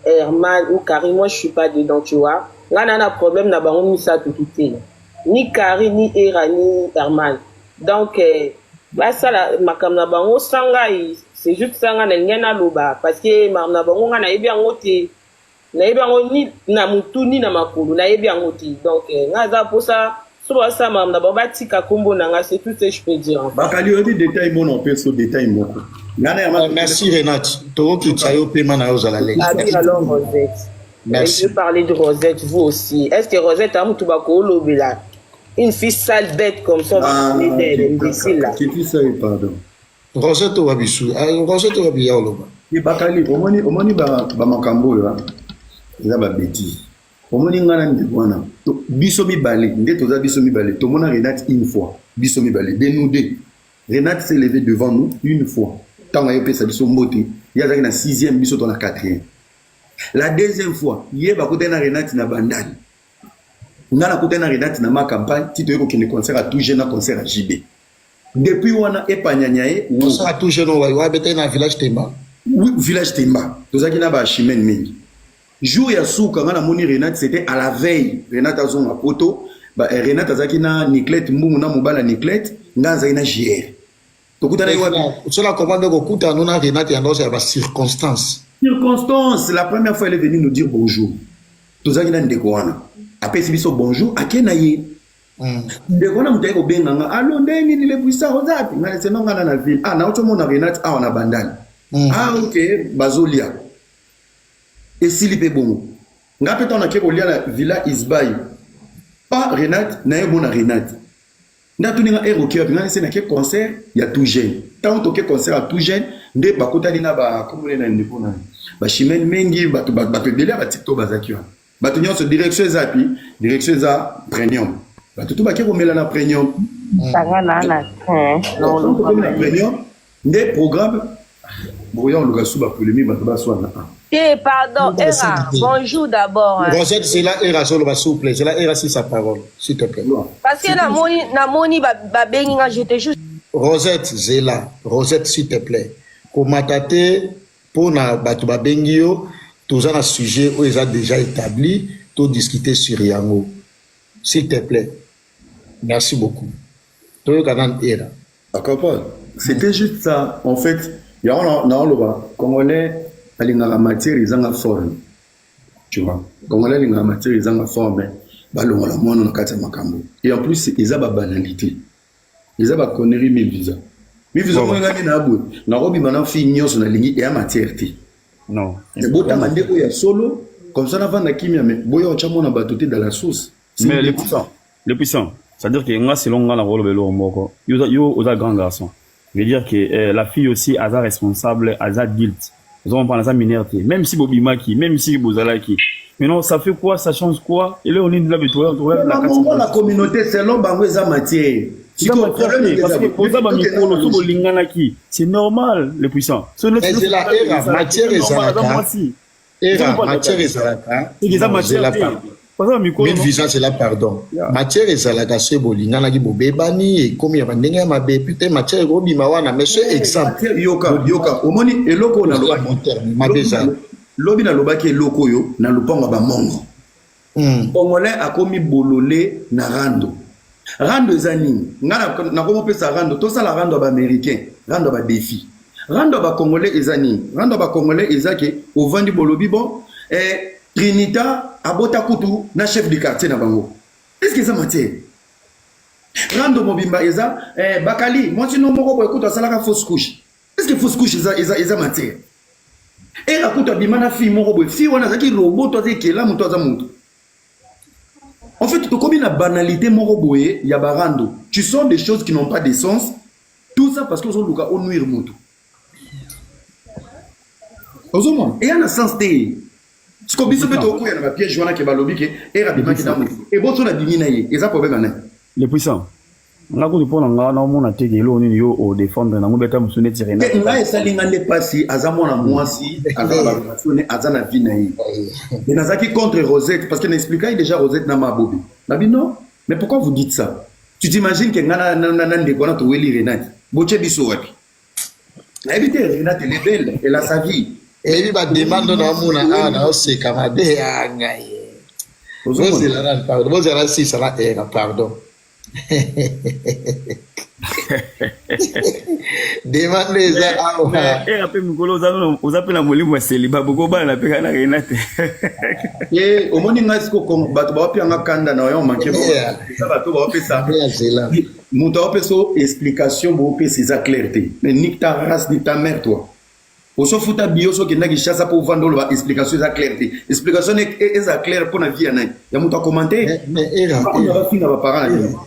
Herman ou Carrie, moi je suis pas dedans, tu vois. Là, on a un problème, n'a pas mis ça tout quitter. Ni Carrie, ni Era, ni Herman. Donc, bah, ça, la, ma kamna bango, sanga, c'est juste sanga, n'a rien à l'oba. Parce que, ma bango, on a bien ngoté. Na yeba ngo ni na mutu ni na makulu na yebi yango ti donc ngaza pour ça soit ça mam na baba tika kombo na nga c'est tout ce que je peux dire bakali odi détail mon on peut so détail moko merci Renate to ki chayo paiement na ozala le alors Rosette merci. Je veux parler de Rosette vous aussi est-ce que Rosette a mutu bako lobela une fille sale bête comme ça imbécile là qui fait ça pardon Rosette wabisu Rosette wabiya oloba ni bakali omoni ba makambo yo eza ba bêtise omoni ngana ndikwana biso mibale nde toza biso mibale tomona Renate une fois biso mibale de nous deux Renate s'est levé devant nous une fois tant ayo pesa biso mbote yazaki na 6e biso to na 4e la deuxième fois yeba kotena Renate na bandali ngana kotena Renate na ma campagne tito yeko kene concert à tout jeune na concert à JB depuis wana epanyanyae concert à tout jeune wa bete na village Temba oui village Temba tozaki na ba chimene mingi jour ya souka ngana moni Renate c'était à la veille Renate azonga poto ba Renate azaki na Niclette mbungu na mobala Niclette ngaza ina JR tokutana iwa cela commande ko kuta nona Renate yando ya ba circonstance la première fois elle est venue nous dire bonjour tozaki na ndeko wana apesi biso bonjour akena ye ndeko wana mutaye ko benga nga allo ndeni ni le puissant ozapi ngana senonga na ville ah na ocho mona Renate ah na bandali ah OK bazolia et s'il peut bon nga peut on a kolia la villa Isbay pas Renate na yebona Renate ndatu ninga ero cœur nga c'est na ke concert ya tout jeune tant to ke concert à tout jeune nde bakotali na ba komole na ndeko na ba chimene mengi bato delia ba TikTok bazaki wa bato nyonso direction za premium bato to bakeko mela na premium sanga na non premium nde programme boya on le suba polémique bato ba swana pardon, Era, bonjour d'abord. Rosette, c'est là, Era, s'il vous plaît. C'est là, Era, si sa parole, s'il te plaît. Parce que na moni ba j'étais juste. Rosette, Zela, Rosette, s'il te plaît. Comment t'as pour na batu ba bengio, tous un sujet où ils ont déjà établi, tout discuter sur Yango. S'il te plaît. Merci beaucoup. Tout le canal Era. D'accord, c'était juste ça. En fait, il y a un Congolais. La matière ils ont forme tu vois comme là la matière ils ont forme balongo la mona na kati makambo et en plus ils ont ba banalité ils ont ba connerie mes visa mo ngani na abwe na robi mana fi nyonso na lingi et matière ti non c'est beau ta mande ko ya solo comme ça na vanda kimia mais boyo on chamona batoté dans la sauce mais le puissant c'est à dire que nga selon nga na rolo belo moko yo oza grand garçon veut dire que la fille aussi a responsable a guilt. Nous avons parlé de sa minorité, même si Bobimaki, même si Bozalaki. Mais non, ça fait quoi, ça change quoi? Et là, on est de là, mais toi, la communauté, c'est l'homme, en matière. C'est normal, les puissants. C'est la matière Mille vision c'est là pardon. Matière et salaka c'est bolingana ki bobebani et comme ya bandenge ma be peut-être matière robi mawana mais c'est exemple yoka omoni eloko na loba mabeza lobi na loba ki eloko yo na lupango ba mongo Congolais akomi bololé na rando zani ngana na komo pesa rando to sala rando ba américain rando ba défi rando ba congolais ezani rando ba congolais ezake au vandi bolobi bon Trinita abota kutu na chef du quartier na bango. Est-ce que ça matière? Rando mobimba eza bakali moi sinon moko boy kutu salaka fausse couche. Est-ce que fausse couche eza matière? Et la kutu bimana fi moko boy fi wana zaki robot to zekela muto za muto. En fait to komi na banalité moko boy ya barando. Tu sens des choses qui n'ont pas de sens. Tout ça parce que zo luka onuire muto. Ozoma et en sens té ce qu'on biso beto ko ya na piège wana ke balobi ke era bimaki na mutu et boto na bimina ye eza problème na les puissants nga ko pona nga na mona teke lo ni yo o défendre na ngobeta musune tirena nga esalinga ne pasi azamona mwasi azala basone azana vina ye et nazaki contre Rosette parce que n'expliquait déjà Rosette na mabobi nabi non mais pourquoi vous dites ça tu t'imagines que nga na ndeko na to weli Renate boche biso wapi na éviter Renate elle est belle elle a sa vie Et puis, bah, demande dans mon âne, c'est camarade, pardon. Vous allez si ça va, pardon. Demandez ça. Et après, vous appelez la molie, moi, c'est les baboko, la péga, la renate. Et au moment où on a comme bateau, on a kanda na on manque ça bateau, on fait ça. Mon top so explication, bon, c'est ça clarté. Mais nique ta race, nique ta mère, toi. Au sauf ta bio, so qui n'a qui chasse pour vendre la explication, ça clarté. Explication est ça clair pour la vie, il y a mon commenter. Mais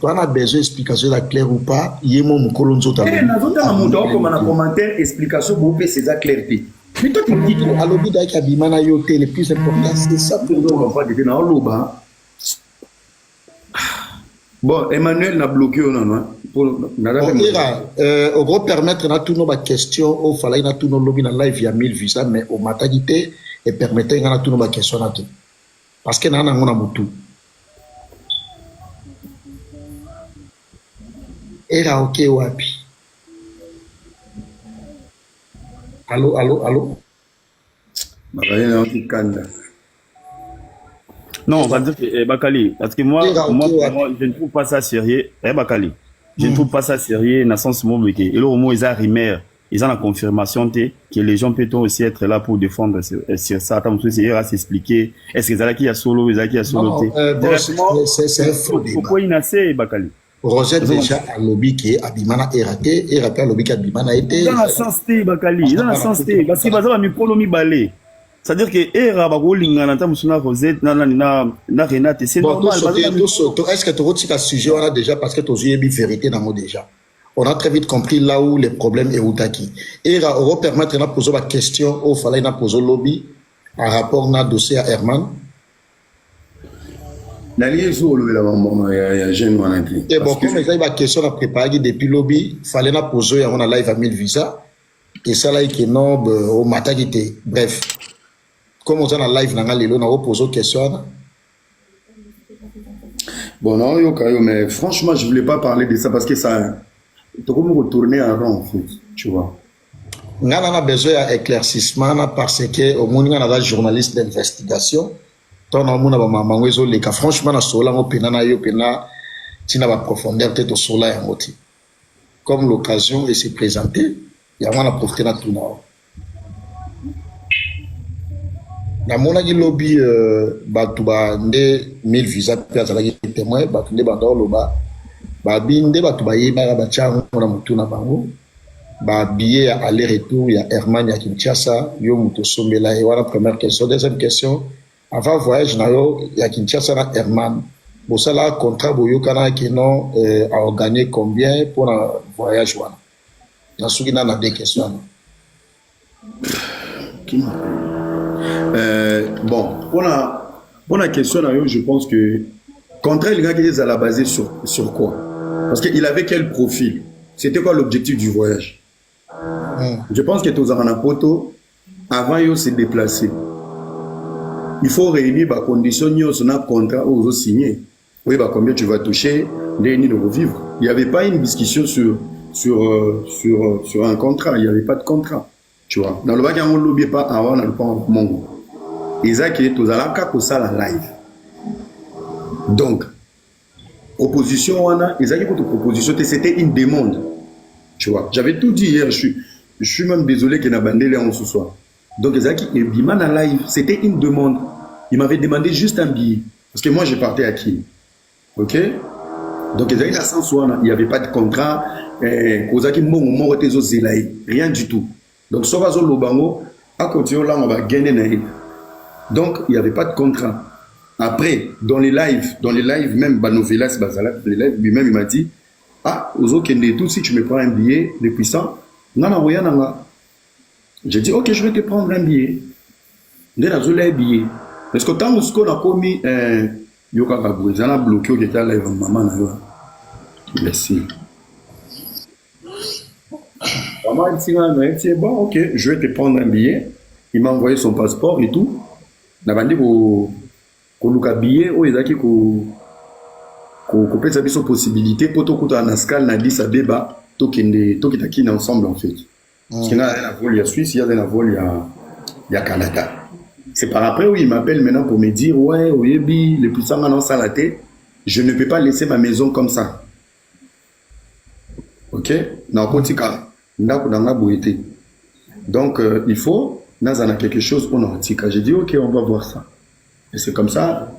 on a besoin d'explication claire ou pas, il y a mon colonzo ta. Eh, na zota na mon comme un commentaire, explication, bon, c'est ça clarté. Mais toi, tu me dis, à l'objet d'Akabimana Yoté, le plus important, c'est ça pour nous. On va pas dire dans l'oba. Bon, Emmanuel n'a bloqué ou non? Au gros, permettre à tous nos questions, au fallait na tous nos lobbies dans live via 1000 visas, mais au matagité, et permettre à tous nos questions à tout. Parce que nous avons tout. Era ok wapi? Allô? Non, on va dire que Bakali, parce que moi, je ne trouve pas ça sérieux. Bakali, je ne trouve pas ça sérieux dans le sens où et là au moins ils ont rimé, ils ont la confirmation que les gens peuvent aussi être là pour défendre sur ça. Attends, c'est à s'expliquer. Est-ce que Zalaki a solo, Zalaki a solo? C'est un faux débat. Pourquoi il n'a pas Bakali? Rosette déjà a lobby qui Abimana est raté, et rappelle lobby qui Abimana a été. Dans la sens Bakali, dans la sens parce que Bazaba mi polomi balé. C'est-à-dire que era bagolinga na tamusuna Rosette na Renate c'est normal. Est-ce que tu retires ce sujet on a déjà parce que tu as eu une vérité dans moi déjà. On a très vite compris là où les problèmes est outaki. Era on va permettre de poser la question au fallait na poser lobby en rapport na dossier à Herman. D'ailleurs, sur le il y a jeune qui. Et bon, comme il y a une question à préparer depuis lobby, il fallait la poser on a live à 1000 visas et ça là qui non au matin qui était bref. Comme on a live dans les lots, on a posé une question. Bon, non, mais franchement, je ne voulais pas parler de ça parce que ça. Tu comme retourner en rond, en fait, tu vois. On a besoin d'éclaircissement parce que au moins, on a des journalistes d'investigation. Tant on a les cas. Franchement, on a sola, on a tu n'as pas profondeur, peut-être au sola et moti. Comme l'occasion est se présenter, il y a un apporté dans tout le monde. Na mona ki lobby batu ba nde 1000 visa pe azalaki témoin batu nde bando loba ba binde batu ba yeba ba chango na mutu na bango ba billet à aller retour ya Herman ya Kinshasa yo mutu sombela et voilà première question. Deuxième question, avant voyage na yo ya Kinshasa na Herman bo sala contrat boyo kana ki non a gagné combien pour un voyage wana na suki na deux questions. Bon, pour la question, je pense que contrat, il est à la basée sur quoi? Parce qu'il avait quel profil? C'était quoi l'objectif du voyage? Je pense que tous en poto, avant de se déplacer, il faut réunir les conditions sur un contrat où vous signez. Oui, combien tu vas toucher, les de revivre. Il n'y avait pas une discussion sur un contrat, il n'y avait pas de contrat. Tu vois, dans le bac, on ne l'oublie pas avant, on ne pas Mongo. Isaac est aux alaka pour ça la live. Donc, proposition, on a, Isaac pour proposition, c'était une demande. Tu vois, j'avais tout dit hier, je suis même désolé qu'il n'a pas bandé là ce soir. Donc, Isaac et Biman à live, c'était une demande. Il m'avait demandé juste un billet. Parce que moi, je partais à qui? Ok? Donc, Isaac a 100 soirs, il n'y avait pas de contrat. Rien du tout. Donc, Sovazo Lobango, à côté là, on va gagner. Donc, il n'y avait pas de contrat. Après, dans les lives, même Banovelas, les lives, lui-même, il m'a dit, ah, Ozo Kende, tout, si tu me prends un billet, les puissants, non, j'ai dit, ok, je vais te prendre un billet. Un billet. Parce que tant qu'on a commis, Yoka Babou, ils ont bloqué au guetta live, maman, merci. Maman, il dit, bon, ok, je vais te prendre un billet. Il m'a envoyé son passeport et tout. Il m'a dit que billet, il a dit qu'on peut savoir son possibilité pour tout le Nascal, n'a dit ça débat, tout qui est ensemble en fait. Parce qu'il y a un vol, il y a Suisse, il y a un vol, il y a Canada. C'est par après où il m'appelle maintenant pour me dire, ouais, Oyebi, les puissants maintenant salaté, je ne peux pas laisser ma maison comme ça. Ok? Donc, il faut, nous avons quelque chose pour nous. J'ai dit, ok, on va voir ça. Et c'est comme ça.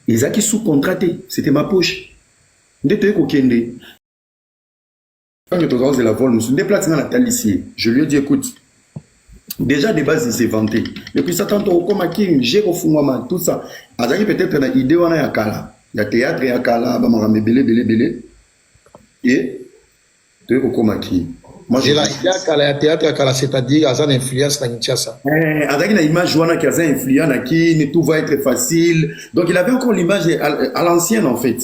Ils ont sous-contraté. C'était ma poche. Quand je te la vol, je me déplace dans la table ici. Je lui ai dit, écoute, déjà de base, il s'est vanté. Depuis ça, tant comme j'ai refumé tout ça. Azaki peut-être une idée, on a un kala. Il y a théâtre, il y a kala, belé. Et tu es comme qui. Moi, j'ai la théâtre, c'est-à-dire, à une influence dans Kinshasa. Avec une image, qui a une influence, qui tout va être facile. Donc, il avait encore l'image à l'ancienne, en fait.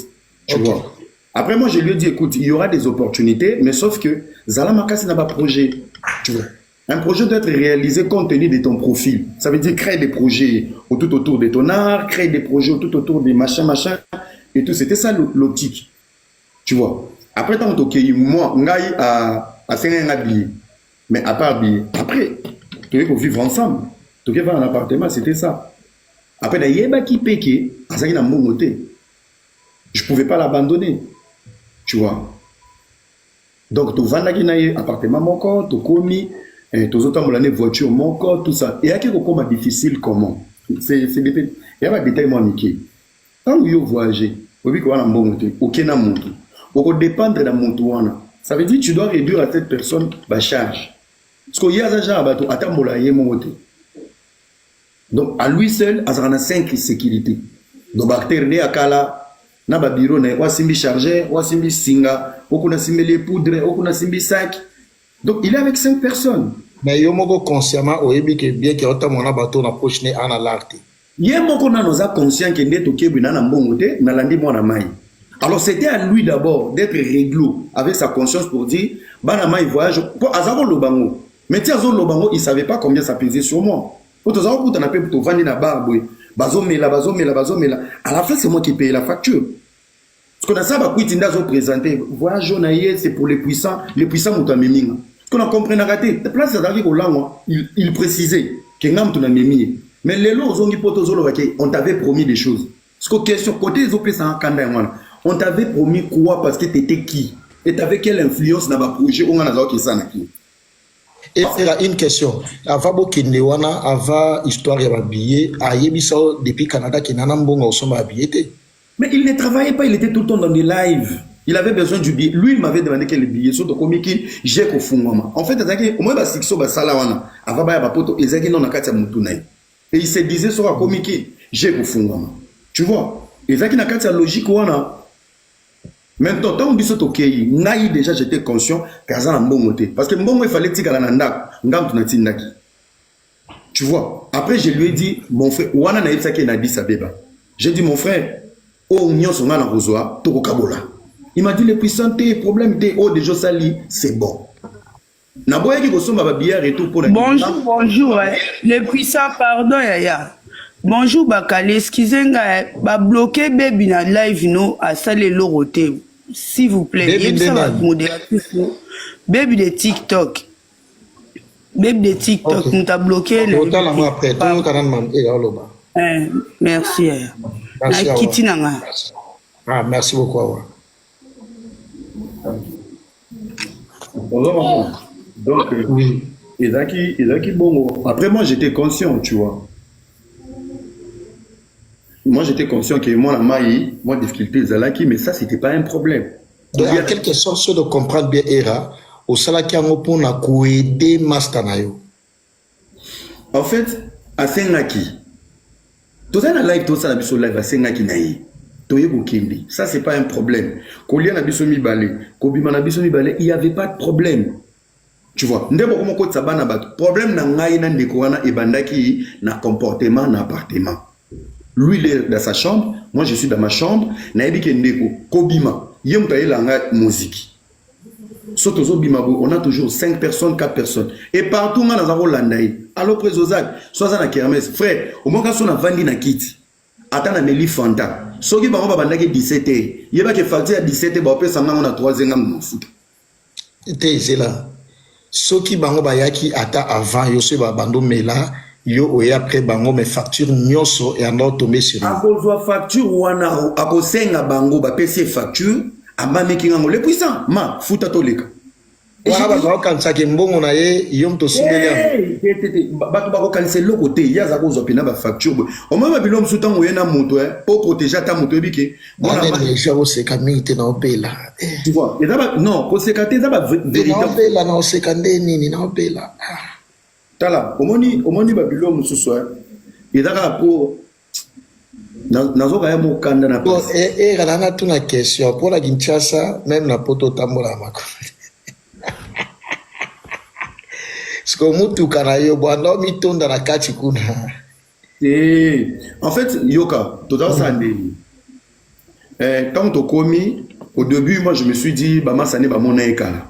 Tu vois. Après, moi, je lui ai dit, écoute, il y aura des opportunités, mais sauf que Zala Makasi n'a pas de projet. Tu vois. Un projet doit être réalisé compte tenu de ton profil. Ça veut dire créer des projets tout autour de ton art, créer des projets tout autour des machins, et tout. C'était ça l'optique. Tu vois. Après, tant que moi, Ngaï a fait un habillé. Mais à part habillé, après, tu veux vivre ensemble. Tu veux faire un appartement, c'était ça. Après, il y a qui péqué, à ça, il a mon côté. Je ne pouvais pas l'abandonner. Tu vois. Donc, tu vas dans un appartement, mon corps, tu commis, tu as une voiture, mon corps, tout ça. Et il y a quelque chose de difficile comment. C'est il y a des détails, moi, Mickey. Quand vous voyagez, vous voyez qu'il y a un bon côté, aucun monde. Pour dépendre de la montagne. Ça veut dire que tu dois réduire à cette personne la charge. Parce qu'il y a déjà un donc, à lui seul, il y a 5 sécurités. Donc, il y a na ba bureau na wa simbi chargeur wa simbi singa okuna simbi les poudres okuna simbi sac. Donc il est avec 5 personnes. Mais yo moko consciemment oyebi que bien que ota mona bateau na poche ne ana l'arte. Yé moko na noza conscient que ndeto kebu na mbongo te na landi mona mai. Alors c'était à lui d'abord d'être réglo avec sa conscience pour dire bana mai voyage pour azaro lobango. Mais ti azaro lobango il savait pas combien ça pesait sur moi. Pour to azaro pour na pe pour vendre na barbe. Bazomela. À la fin, c'est moi qui paye la facture. Parce qu'on a ça, présenté. Voyage, c'est pour les puissants m'ont. Qu'on a compris, la place il précisait que mais les lots, on t'avait promis des choses. Parce que question, côté des OP, on t'avait promis quoi parce que t'étais qui? Et t'avais quelle influence dans le projet? On a qui ça. Et faire une question. Avant Kindewana, avant histoire de billet, depuis Canada, qui n'a pas de billet. Mais il ne travaillait pas, il était tout le temps dans des lives. Il avait besoin du billet. Lui, il m'avait demandé quel billet. Surtout comme j'ai qu'au fond. En fait, au moins, et il se disait sur la comique, j'ai qu'au fond. Tu vois? Et ça qui n'a qu'à logique. Maintenant, tant que tu es déjà j'étais conscient qu'à ça bon parce que bon il fallait dire tu vois. Après je lui ai dit mon frère wana na ça qui n'a dit ça beba. J'ai dit mon frère oh nyon son na rozoa to kabola. Il m'a dit les puissants problème des oh déjà sali c'est bon. Na boya ki ko somba ba bière et tout pour bonjour les puissants pardon yaya. Bonjour Bakali, excusez-moi, ba bloquer baby na live no à saler l'oroté. S'il vous plaît, il y a modératrice. Baby de TikTok. Baby de TikTok, nous t'a bloqué. Merci. Merci beaucoup. Donc, oui. Et bon. Après, moi, j'étais conscient, tu vois. Moi, j'étais conscient que moi, la maille, moi, difficulté, Zalaki, mais ça, c'était pas un problème. Donc, en quelque sorte, ceux de comprendre bien, Era, au Salaki, on a aider Mastanayo. En fait, à Sengaki, tout ça, la live, tout ça, la biso live, à Sengaki, naï. Ça, c'est pas un problème. Kolia na biso mi balé, Kobima na biso mi balé, il n'y avait pas de problème. Tu vois, ndebo comme côté sabana bat. Problème na ngai na ndekwana e bandaki na comportement na appartement. Lui, il est dans sa chambre, moi je suis dans ma chambre. Naebi Kendeko, Kobima, Yemtaye Langa musique. Sotozo Bimabo, on a toujours 5 personnes, 4 personnes. Et partout, on a Nazaro Landaï. Alors, Présozak, soit à la kermesse. Frère, au moins quand on a vendu na kit, attends na Meli Fanta. Soki Bamba Bandaki 17h. Yeba qui facture à 17h, on a 3 ans de foot. T'es là. soki bango bayaki ata avant yo se bando mela yo oye après bango mais facture nyonso et en tomber sur akozwa facture wana akosenga bango bapesi facture abameki ngango le puissant ma futa toleka wana bazokanisaki mbongo na ye yo mto singeli bato bakokanisa eloko te ye aza kozwa mpena bafacture omoi babilo mosu ntango oye na moto po protéger ata moto ebike déjà oseka mingi te naopela non koseka te eza baopela na oseka nde nini naopela tala omoni babilo mosusu eza kaka po nazokaya mokanda na era nanga tuna question mpona Kinshasa même na poto otambola mako siko mutuka na yo bwanda omitonda na kati kuna en fait yoka tozalasa ndeni quand tokomi au début moi je me suis dit bamasane bamona ekala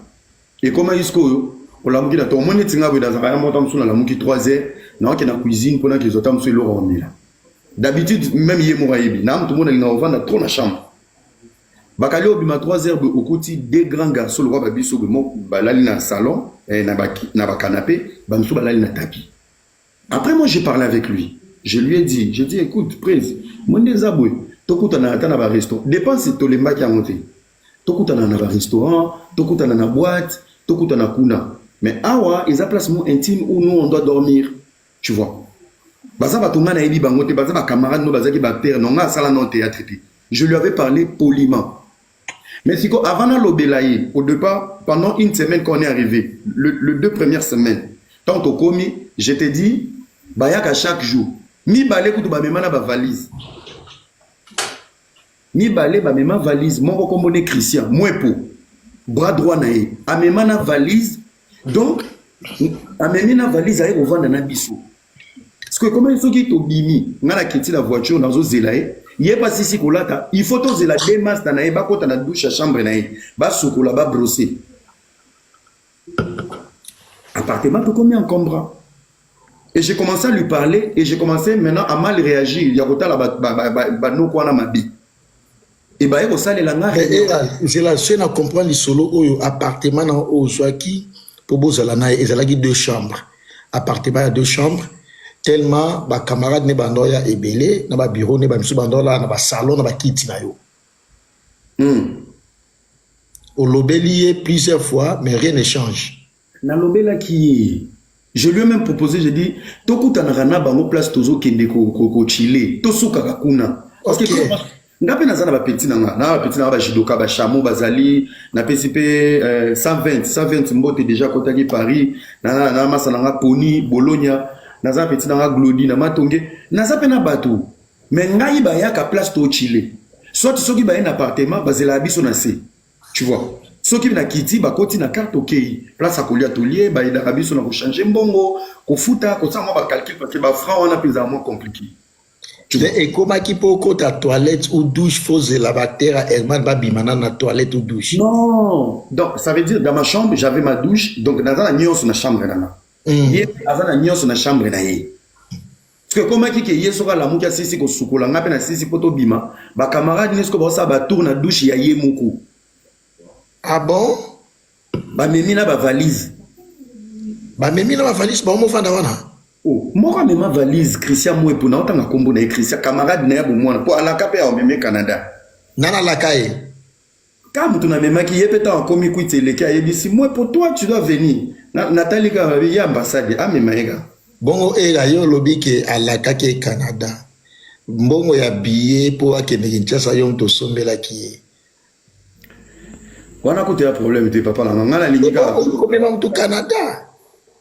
ekoma isko olamuki na to omoni etinga boye nazaka ya mota mosu nalamuki 3 heures naoke na cuisine mpona kezota mosu eloko omela d'habitude même ye moko ayebi na moto mona linga ovanda trop na chambre bakali obima 3 heures boye okuti deux grands garçons lokwa babiso boye moko balali na salon na bacanapé bamosu balali na tapis. Après moi j'ai parlé avec lui, je lui ai dit écoute prince monde eza boye tokutana ata na barestaurant dépense tolembaki yango te tokutana na barestaurant tokutana na boîte tokutana kuna mais awa eza place mo intime où nous on doit dormir, tu vois. Baza batonga na yebi bango te baza ba camarade no bazaki ba père non nga sala non théâtre te. Je lui avais parlé poliment. Mais si avant na lobelaye au départ pendant une semaine quand on est arrivé le 2 premières semaines tant au commis je te dis bayaka chaque jour mi balé kutu ba mema na ba valise mi balé ba mema valise moko kombone Christian mwepo bras droit na ye amema na valise donc amemi na valise aye kovanda na biso parce que comment soki to bimi ngana kiti la voiture nazo zelaye il pas si kolata il faut toser la démasse na ye bakota na douche à chambre na ye ba sokola ba brosser appartement tout combien encombrant et j'ai commencé à lui parler et j'ai commencé maintenant à mal réagir il y a kota la ba no kwa na mabi et ba yeko sale la nga c'est la chaîne à comprendre les solo oyo appartement na ozwaki pour bozala na ezalaki 2 chambres appartement à 2 chambres tellement ba camarade ne bandoya ebele na ba bureau ne ba misu bandola na ba salon na ba kiti na yo au lobelier plusieurs fois mais rien ne change na lobela qui je lui ai même proposé j'ai dit tokuta na rana bango place tozo kende ko chiller to suka kakuna parce que ngape nazana ba petit na ba jidoka ba chameau bazali na PCP 120 mbote déjà kotaki Paris na masala nga poni Bologna naza petit na glodi na matonge naza pe na bateau mais ngai ba yaka place to chiller soit soki ba un appartement bazela biso na se tu vois soki na kiti ba koti na carte okei place akolia tolier ba ida biso na ko changer mbongo ko futa ko sa mo ba calcul parce que ba franc on a plus moins compliqué et comment qui peut ta toilette ou douche fausse la bactérie Herman ba bimana na toilette ou douche non donc ça veut dire dans ma chambre j'avais ma douche donc dans la nyonso na chambre na ye azana nyonso na chambre na ye parce que comment ki ye soka la mukia sisi ko sukola ngape na sisi poto bima ba camarade nesko ba sa ba tour na douche ya ye moko ah bon ba memi na ba valise ba mo fanda wana oh moko mema valise Christian mo epona otanga kombo na Christian camarade na ya bo mwana po ala kape ya meme Canada nana la kae comme tu n'as même qui est peut-être encore mis quitter les cas et dit moi pour toi tu dois venir Nathalie ka ya ambassade ah mais maïga bongo era yo lobi ke alaka ke Canada mbongo ya billet pour akende Kinshasa yo to sombela ki wana ko te problème te papa la ngala lingika ko même to Canada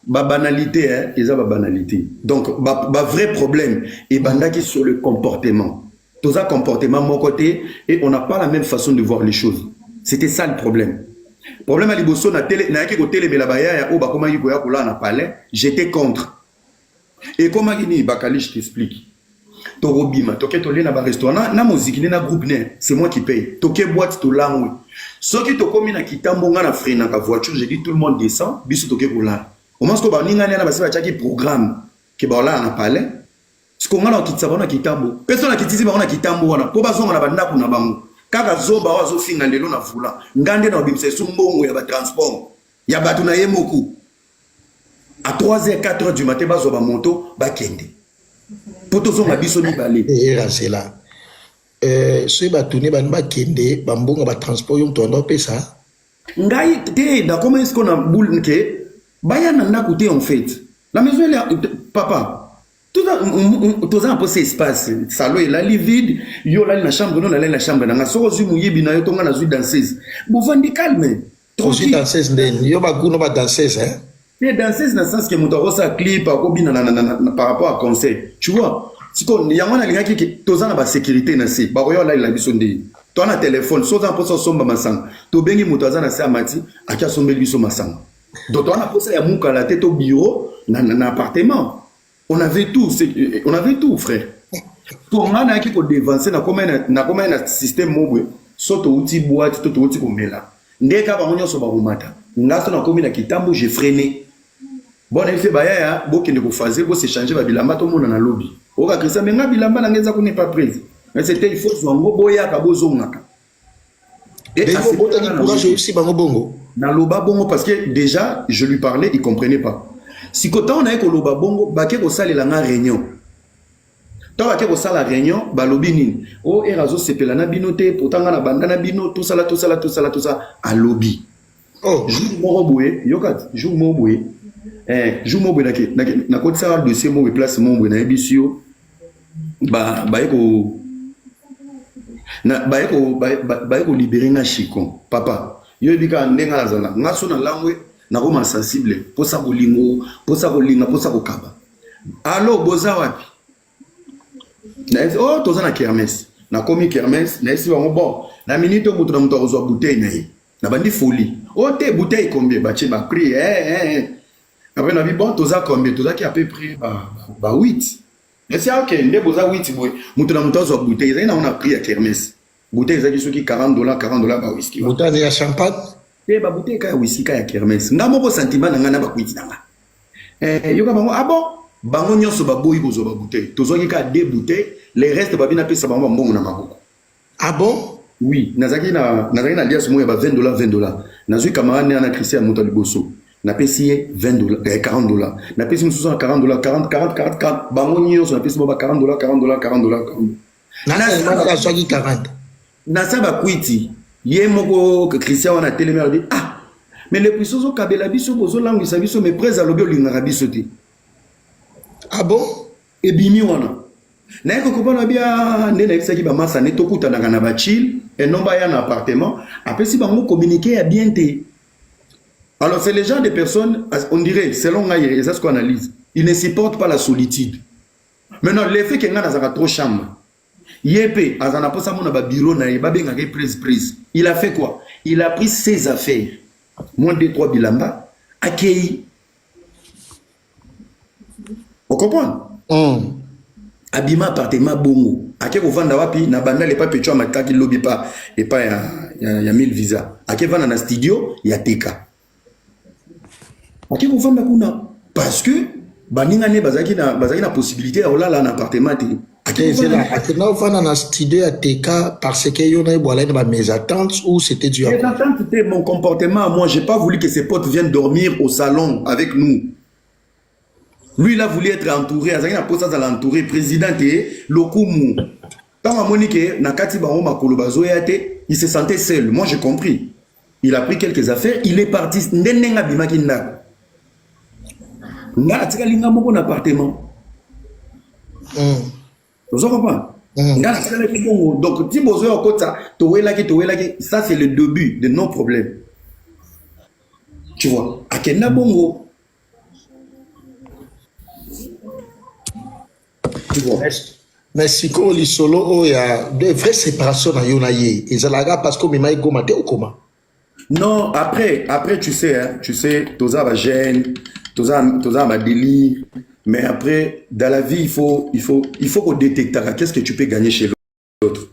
ba banalité hein ils ont ba banalité donc ba vrai problème et bandaki sur le comportement tous un comportement mon côté et on n'a pas la même façon de voir les choses. C'était ça le problème. Problème à liboso na télé na yaki ko télé belabaya ya o ba koma yiko ya kula na palais, j'étais contre. Et comment gini bakali je t'explique. Torobima, toke tolé na ba restaurant na musique na groupe né, c'est moi qui paye. Toke boîte to langwe. Soki to komi na kitambo nga na frein na ka voiture, j'ai dit tout le monde descend, biso toke kula. Au moins ko ba ninga na ba se ba chaki programme ke ba la na palais. Ce qu'on a dans Kitsabona Kitambo, personne n'a quitté Barona Kitambo, on a pas besoin de la pour Nabango. Car Zoba Wazo Finga de Lona Fula, Ngande dans Bimse Sumbo, il y a transport, il y a Batuna Yemoku. à 3h 4h du matin bazo ba moto ba kende poto zo mabiso mi balé era c'est là ce ba tourner ba kende ba mbonga ba transport yo tondo pesa ngai te da comment est-ce qu'on a boule que baya na côté en fait la maison elle papa tout ça un peu cet espace salon est là vide yo là la chambre non là la chambre na soko zu muyibi na yo tonga na zu danseuse bo vandi calme tranquille danseuse ndeni yo ba kuno ba danseuse hein et danseuse dans le sens que moto rosa clip par rapport à concert tu vois si qu'on y a un lien qui tout ça na ba sécurité na si ba yo là la biso ndi to na téléphone so za poso somba masanga to bengi moto za na sa mati akia sombe biso masanga donc on a posé ya muka la tête au bureau na appartement. On avait tout, frère. Pour moi, on a qui pour dévancer, na comment un système mobile, soto outil boîte, tout outil comme là. Ndé ka ba onyo so ba rumata. Ngaso na komi na kitambo, j'ai freiné. Bon, on a fait baya ya, bo kende ko fazer, bo se changer ba bilamba to mona na lobby. Oka Christian menga bilamba na ngeza ko n'est pas prise. Mais c'était il faut zongo boya ka bo zongaka. Et à ce moment-là, courage aussi bango bongo. Na loba bongo parce que déjà je lui parlais, il comprenait pas. Si quand on a koloba bongo baké ko salela nga réunion tant baké ko sala réunion balobi nini o erazo sepela na binoté pourtant na banda na bino tout ça à lobby oh jour moko boye yokat jour moko boye jour moko boye na ko tsara dossier mo place mo boye na ebisio ba ko libérer na chikon papa yo ebika ndenga nazana ngaso na langwe na koma sensible posa kolingo posa kolinga posa kokaba allo boza wapi na oh toza na kermesse na komi kermesse na esi bango bon na minute mutu na mutu akozwa bouteille na ye na bandi folie oh te bouteille combien ba che ba prix après na bi bon toza combien toza ki à peu près ba 8 mais c'est ok nde boza 8 boy mutu na mutu akozwa bouteille za na on a prix à kermesse bouteille za ki soki $40 ba whisky bouteille ya champagne te ba bouteille ka whisky ka ya kermesse nga moko sentiment na nga na ba kwiti na nga yoka bango ah bon bango nyonso ba boyi bozo ba bouteille tozoki ka 2 bouteilles les restes ba bina pesa bango mbongo na maboko ah bon oui nazaki na lias mo ya ba $20 nazui camarade na Christian moto liboso na pesi $20 $40 na pesi mususu na $40 40 bango nyonso na pesi ba $40 na swaki 40 na sa ba kwiti ye moko Christian wana télémère dit ah mais les puissances au kabela biso bozo langisa biso mais près à lobi olingaka biso te ah bon et bimi wana na ko kopana bia ndena eksaki ba masa ne tokuta na ba chill et non ba ya na appartement après si bango communiquer à bien te alors c'est les gens des personnes on dirait selon nga et ça ce qu'on analyse ils ne supportent pas la solitude maintenant l'effet que nga na trop chambre Yépé, azana posa mona ba bureau na ba benga ke prise. Il a fait quoi? Il a pris ses affaires. Moins de 3 bilamba, accueilli. Vous comprenez? Abima appartement bongo. Ake ko vanda wapi na banda le pape chwa mataki lobby pa et pas ya 1000 visa. Ake vanda na studio ya teka. Ake ko vanda kuna parce que baninga ne bazaki na possibilité ya olala na appartement te. Akena ofana na studio ya TK parce que yo na boala na mes attentes ou c'était du mes attentes c'était mon comportement. Moi j'ai pas voulu que ses potes viennent dormir au salon avec nous. Lui il a voulu être entouré, azaki na posa za l'entourer président et lokumu. Tant à Monique na kati ba ma kolobazo yate, il se sentait seul. Moi j'ai compris. Il a pris quelques affaires, il est parti ndenenga bimaki ndako. Nga atika linga moko na appartement. Vous comprenez? Donc, si vous avez ça c'est le début de nos problèmes. Tu vois? Akena bongo. Tu vois? Mais si on lit solo, il y a de vraies séparations dans Yonaye. Et ça la parce que Mima est gomaté ou comment? Non, après tu sais, Toza va gêne, Toza va délire. Mais après, dans la vie, il faut qu'on détecte qu'est-ce que tu peux gagner chez l'autre.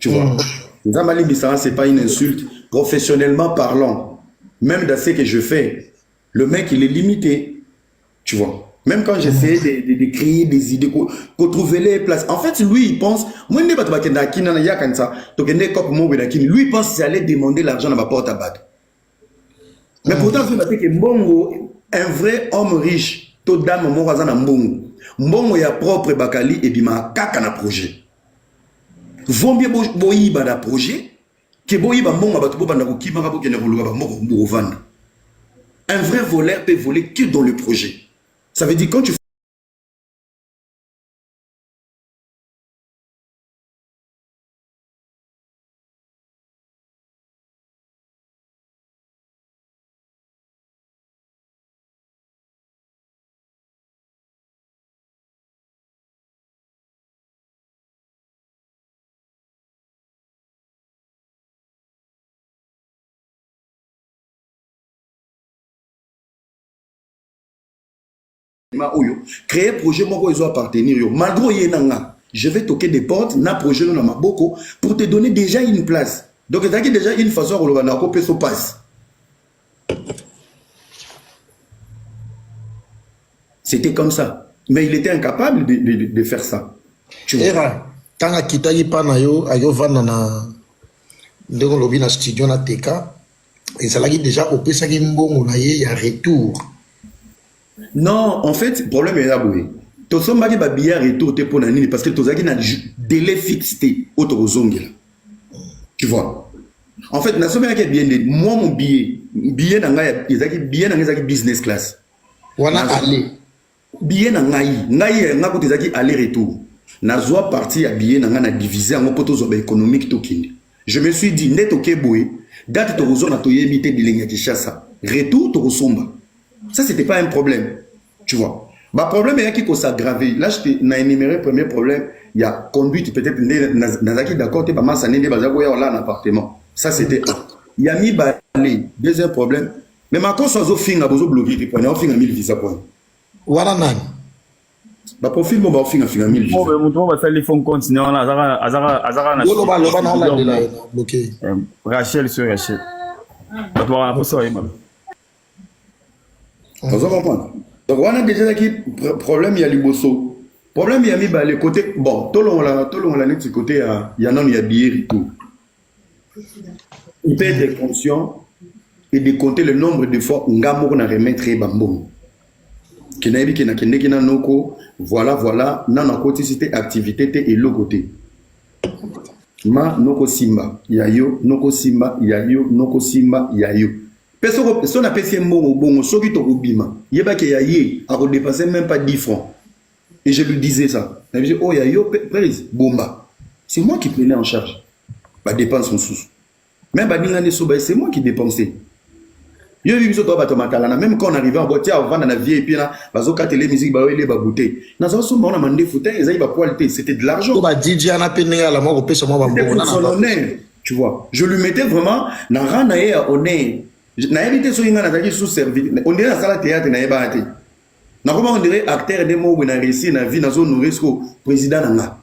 Tu vois. Zamali Bissara, c'est pas une insulte. Professionnellement parlant, même dans ce que je fais, le mec, il est limité. Tu vois. Même quand j'essaie de créer des idées, qu'on trouve les places. En fait, lui, il pense, lui, il pense qu'il allait demander l'argent dans ma porte à battre. Mais pourtant, c'est que Mbongo, un vrai homme riche to dame moko aza na mbongo mbongo ya propre bakali ebima kaka na projet vombie boyiba na projet ke boyiba mbongo bato bobanda kokimaka bokende koluka bamoko bokovanda. Un vrai voleur peut voler que dans le projet. Ça veut dire quand tu créer projet moko ils ont appartenir yo malgré yenanga je vais toquer des portes na projet na maboko pour te donner déjà une place donc c'est déjà une façon de le na ko passe. C'était comme ça mais il était incapable de faire ça. Tu vois era tanga kitaki pa na yo ayo vanda na ndeko lobi na studio na teka ezalaki déjà opesaki mbongo na ye ya retour. Non, en fait, le problème est là, oui. Tu as un billet retour pour nani parce que tu as un délai fixé au tu vois. En fait, na somme yake bien moi mon billet nanga ya business class. Wana aller. Billet ngai ngako tezaki aller retour. Na zoa partie ya billet nanga na diviser en poto zo économique tokindi. Je me suis dit net OK boy, date to zo na to yebité bilenya Kinshasa. Retour to somba. Ça, c'était pas un problème. Tu vois. Le problème est qu'il faut s'aggraver. Là, je t'ai énuméré le premier problème. Il y a conduite, peut-être, d'accord, tu n'es pas mal, ça n'est pas un appartement. Ça, c'était un. Il y a mis balai. Deuxième problème. Mais ma cause, soit fin, a besoin de bloquer. Tu prends un fin à 1000 visa points. Voilà, nan. Bah, profil, mon bah, fin à 1000 visa. Mon va faire les fonds continuer. Azara, bloqué. Rachel sur Rachel. Tu vas avoir ça, vous comprenez? Donc on a déjà un problème, il y a l'Iboso. Problème, il y a mis le côté. Bon, tout le monde a net côté, il y en a il y a billet et tout. Il peut être conscient et de compter le nombre de fois où on a remettre bambou. Voilà, nan côté c'était activité et l'autre côté. Ma noko simba, yayo, noko simba, yayo, noko simba, yayo. Personne n'a payé un bon bon, ce qui est bima. Il y a pas qu'il y a dépasser même pas 10 francs. Et je lui disais ça. Je lui disais, oh, yayo, prise, bomba. C'est moi qui prenais en charge. Bah, dépense en sous. Même c'est moi qui dépensais. Même quand on arrivait en boîtier, on va dans la vieille et puis là, les musiques, les baboutés. Dans un moment, on a demandé c'était de l'argent. Tu vois, je lui mettais vraiment dans ranaïa honneur. Na évité so inga na sous service on dirait ça la théâtre na yebate na comment on dirait acteur de mots na réussir na vie na zone risque président nanga.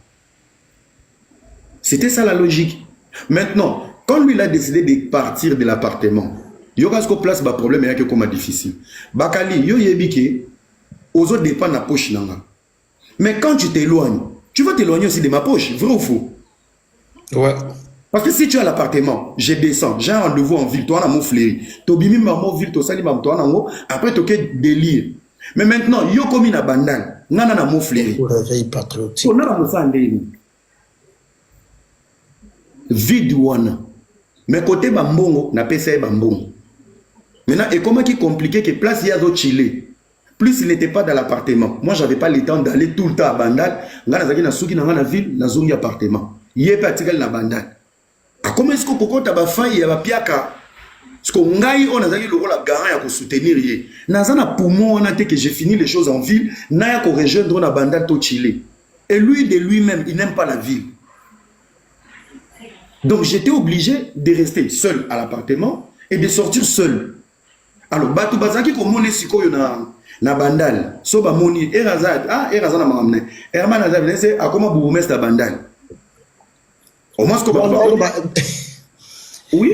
C'était ça la logique. Maintenant quand lui il a décidé de partir de l'appartement yo kasko place ba problème yake comme difficile bakali yo yebike aux autres dépend na poche nanga mais quand tu t'éloignes tu vas t'éloigner aussi de ma poche vrai ou faux? Ouais. Parce que si tu as l'appartement, je descends, j'ai un rendez-vous en ville, toi, on a mon fléri. Tobimi, maman, ville, toi, sali, maman, toi, on a après, tu as délire. Mais maintenant, yo comme une bandane, on a mon fléri. Réveil patriotique. On a mon sang vide wana. Mais côté bambongo, na pesa bambongo. Maintenant, et comment qui est compliqué que place il y a d'autres chilés. Plus il n'était pas dans l'appartement. Moi, j'avais pas le temps d'aller tout le temps à Bandal. Là, dans la souki, dans la ville, dans zone appartement. Il y a pas de Bandal. Comment est-ce que pourquoi tu as failli à piaka? Parce qu'on on a le rôle à garant à soutenir. Nazana poumon on a dit que j'ai fini les choses en ville. Naya ko rejoindre na Bandal to Chili. Et lui de lui-même, il n'aime pas la ville. Donc j'étais obligé de rester seul à l'appartement et de sortir seul. Alors batu bazaki ko moni sikoyo na Bandal. So ba moni erazad erazana mamne. Herman azab c'est à comment vous mettre à Bandal. Au moins, oui.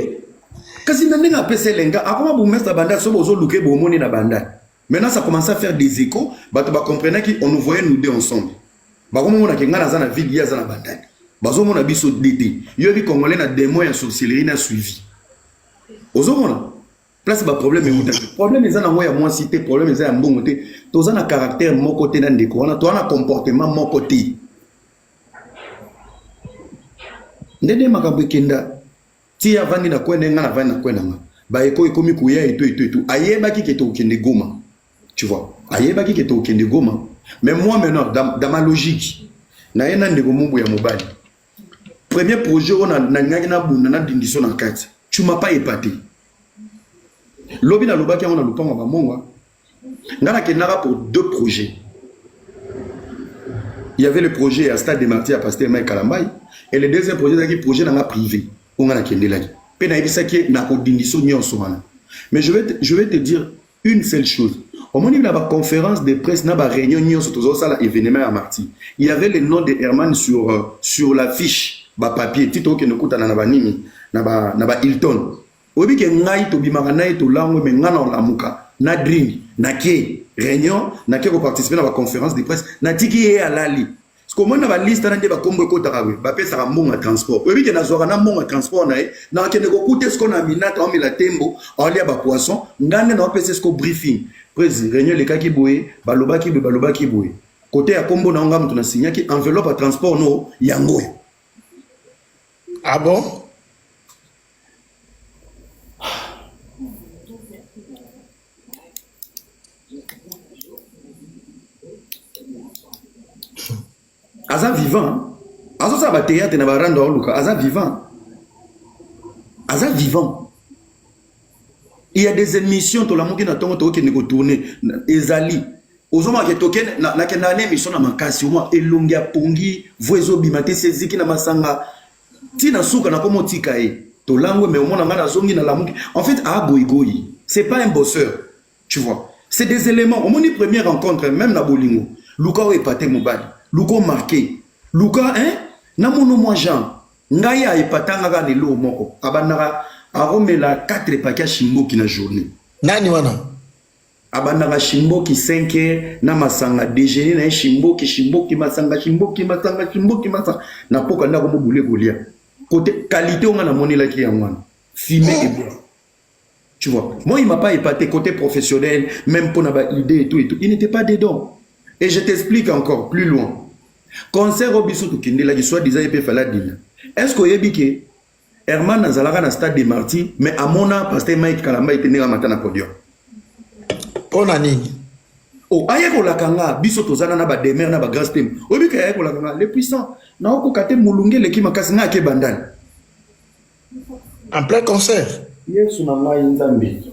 Quand il a passé l'enga, comment vous mettez la bande sur vos looké pour monter la bande. Maintenant, ça commence à faire des échos. Bah, tu vas comprendre qu'on nous voyait nous deux ensemble. Bah, comment on a quelqu'un dans la ville, il y a dans la bande. Bah, on a vu ce d'été. Il y a vu Congolais na des moyens de sorcellerie n'a suivi. Aux hommes, place ba problème est problème eza na ngoya moi cité problème eza ya mbongo te toza na caractère moko te na ndeko wana to na comportement moko te ndende makambo ekenda ti avandi na kwenda nga na vandi na kwenda nga ba eko ekomi kuya et tout ayeba ki ke to kende Goma tu vois ayeba ki ke to kende Goma mais moi maintenant dans ma logique na yena ndeko mumbu ya mobali premier projet on a ngaki na bunda na dindiso na kati tu m'as pas épaté lobi na lobaki on a lupango ba monga ngana kenaka pour 2 projets. Il y avait le projet à Stade des Martyrs à Pasteur Mike Kalambai et le deuxième projet c'est le projet dans la privé on a kendelaki pe na ebisa ki na ko dindiso nyonso wana. Mais je vais te dire une seule chose. Au moment où il y a une conférence de presse, il y a une réunion sur l'événement à Marty. Il y avait le nom de Herman sur la fiche, le papier, Tito qui nous coûte à Hilton. Obi ke ngai to bimaka na to langue mais ngana la muka na dream na ke réunion na ke ko participer à la conférence de presse na tiki e alali. Parce que moi na liste na ndeba kombo ko takawe ba pesa ka mbonga transport. Obi ke na zoka na mbonga transport na e na ke ne ko coûter ce qu'on a minata on met la tembo on lia ba poisson ngane na pesa ce ko briefing. Président réunion le kaki boye baloba ki boye. Côté à kombo na ngam to na signa ki enveloppe à transport no yango. Ah bon? Aza vivant. Aza sa ba théâtre na ba rando luka. Aza vivant. Aza vivant. Il y a des émissions to la moki na tongo to ke ne ko tourner ezali. Ozoma ke token na ke na émission na makasi moi elongia pongi voizo bimate seziki na masanga. Tina suka na komo tika e. To langue mais au moins na zongi na la moki. En fait a goigoi. C'est pas un bosseur. Tu vois. C'est des éléments. Au moins une première rencontre même na bolingo. Luka o epaté mobali. Luka marqué. Luka hein na mono moi Jean. Ngaya epatanga ga lelo moko. Abanaka aromela 4 paquets shimboki na journée. Nani wana? Abanaka shimboki 5h na masanga déjeuner na shimboki masanga na poka ndako mo bouler golia. Côté qualité on a monela ki yangwana. Fumé et boire. Tu vois. Moi il m'a pas épaté côté professionnel même pour na idée et tout. Il n'était pas dedans. Et je t'explique encore plus loin. Concert au biso to kindela qui soit disant EP fala dina. Est-ce que yebike Herman Nazalaka na Stade des Martyrs mais amona Pasteur Mike Kalamba était né matana podium. Pona nini? Oh ayeko lakanga biso tozana na ba demer na ba grand stem. Obika ayeko lakanga les puissants na oko kate mulunge leki makasi nga ke bandal. En plein concert. Yesu na ngai nzambe.